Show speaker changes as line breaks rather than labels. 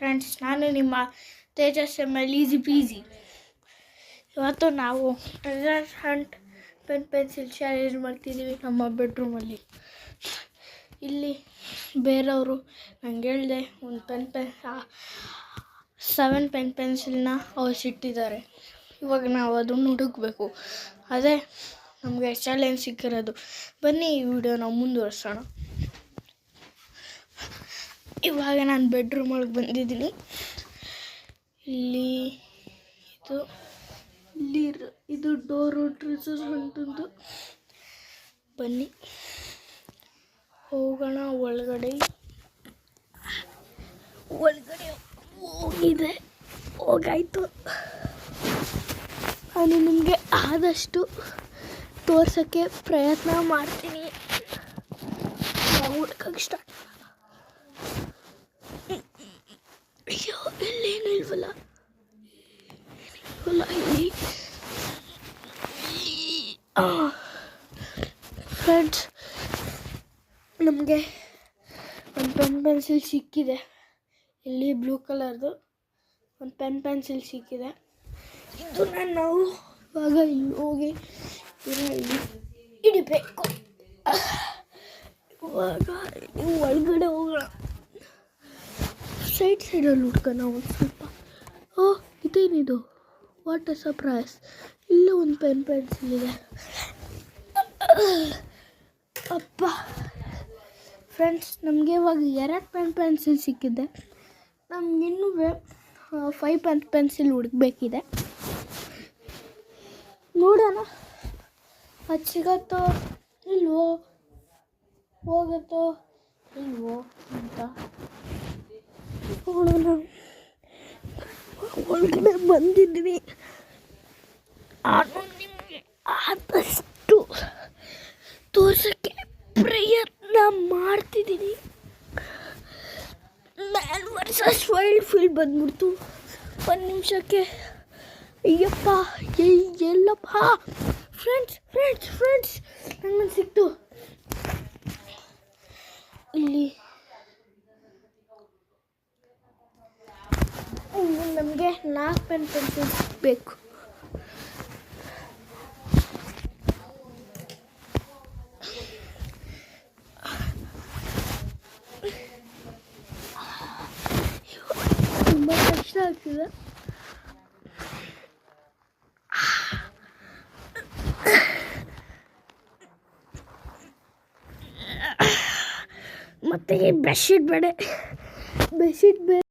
Friends, ನಾನು ನಿಮ್ಮ Tejas ML easy peasy. ಇವತ್ತು ನಾವು ಟ್ರೆಜರ್ ಹಂಟ್ ಪೆನ್ಸಿಲ್ ಚಾಲೆಂಜ್ ಮಾಡ್ತಿದ್ದೀವಿ ನಮ್ಮ ಬೆಡ್ರೂಮಲ್ಲಿ. ಇಲ್ಲಿ ಬೇರೆಯವರು ನಂಗೆ ಹೇಳಿದೆ ಒಂದು 7 ಪೆನ್ಸಿಲ್ನ ಸಿಟ್ಟಿದ್ದಾರೆ. ಇವಾಗ ನಾವು ಅದನ್ನು ಹುಡುಕಬೇಕು. ಅದೇ ನಮಗೆ ಚಾಲೆಂಜ್ ಸಿಕ್ಕಿರೋದು. ಬನ್ನಿ ಈ ವಿಡಿಯೋನ ಮುಂದುವರ್ಸೋಣ. ಇವಾಗ ನಾನು ಬೆಡ್ರೂಮ್ ಒಳಗೆ ಬಂದಿದ್ದೀನಿ. ಇದು ಡೋರು ಟ್ರೆಜರ್ ಹಂಟಂದು. ಬನ್ನಿ ಹೋಗೋಣ ಒಳಗಡೆ. ಹೋಗಾಯ್ತು. ನಾನು ನಿಮಗೆ ಆದಷ್ಟು ತೋರ್ಸೋಕ್ಕೆ ಪ್ರಯತ್ನ ಮಾಡ್ತೀನಿ. ಹುಡ್ಕಕ್ಕೆ ಸ್ಟಾರ್ಟ್. ಅಯ್ಯೋ, ಇಲ್ಲೇನು ಇಲ್ವಲ್ಲ ಇಲ್ಲಿ. ಫ್ರೆಂಡ್ಸ್, ನಮಗೆ ಒಂದು ಪೆನ್ಸಿಲ್ ಸಿಕ್ಕಿದೆ. ಇಲ್ಲಿ ಬ್ಲೂ ಕಲರ್ದು ಒಂದು ಪೆನ್ಸಿಲ್ ಸಿಕ್ಕಿದೆ. ಇದನ್ನು ನಾವು ಇವಾಗ ಇಲ್ಲಿ ಹೋಗಿ ಇಡಬೇಕು. ಇವಾಗ ಒಳಗಡೆ ಹೋಗೋಣ. ಸೈಡಲ್ಲಿ ಹುಡ್ಕೋಣ ಒಂದು ಸ್ವಲ್ಪ. ಇದೇನಿದು? What a surprise! ಇಲ್ಲೂ ಒಂದು ಪೆನ್ಸಿಲ್ ಇದೆ. ಅಪ್ಪ ಫ್ರೆಂಡ್ಸ್, ನಮಗೆ ಇವಾಗ 2 ಪೆನ್ಸಿಲ್ ಸಿಕ್ಕಿದೆ. ನಮಗಿನ್ನೂ 5 ಪೆನ್ಸಿಲ್ ಹುಡುಕಬೇಕಿದೆ. ನೋಡೋಣ ಅದು ಸಿಗತ್ತೋ ಇಲ್ವೋ, ಹೋಗುತ್ತೋ ಇಲ್ವೋ ಅಂತ ನೋಡೋಣ. ಒಳಗಡೆ ಬಂದಿದ್ದೀನಿ. ನಾನು ನಿಮಗೆ ಆದಷ್ಟು ತೋರ್ಸೋಕ್ಕೆ ಪ್ರಯತ್ನ ಮಾಡ್ತಿದ್ದೀನಿ. ಮ್ಯಾನ್ ವರ್ಸಸ್ ವೈಲ್ಡ್ ಫೀಲ್ಡ್ ಬಂದ್ಬಿಡ್ತು 1 ನಿಮಿಷಕ್ಕೆ. ಅಯ್ಯಪ್ಪ, ಎಲ್ಲಪ್ಪ! ಫ್ರೆಂಡ್ಸ್ ನಂಗೆ ಸಿಕ್ತು. ಇಲ್ಲಿ ನಮಗೆ 4 ಪೆನ್ಸಿಲ್ ಬೇಕು. ತುಂಬ ಕಷ್ಟ ಆಗ್ತಿದೆ. ಮತ್ತೆ ಬೆಡ್ಶೀಟ್ ಬೇಡ.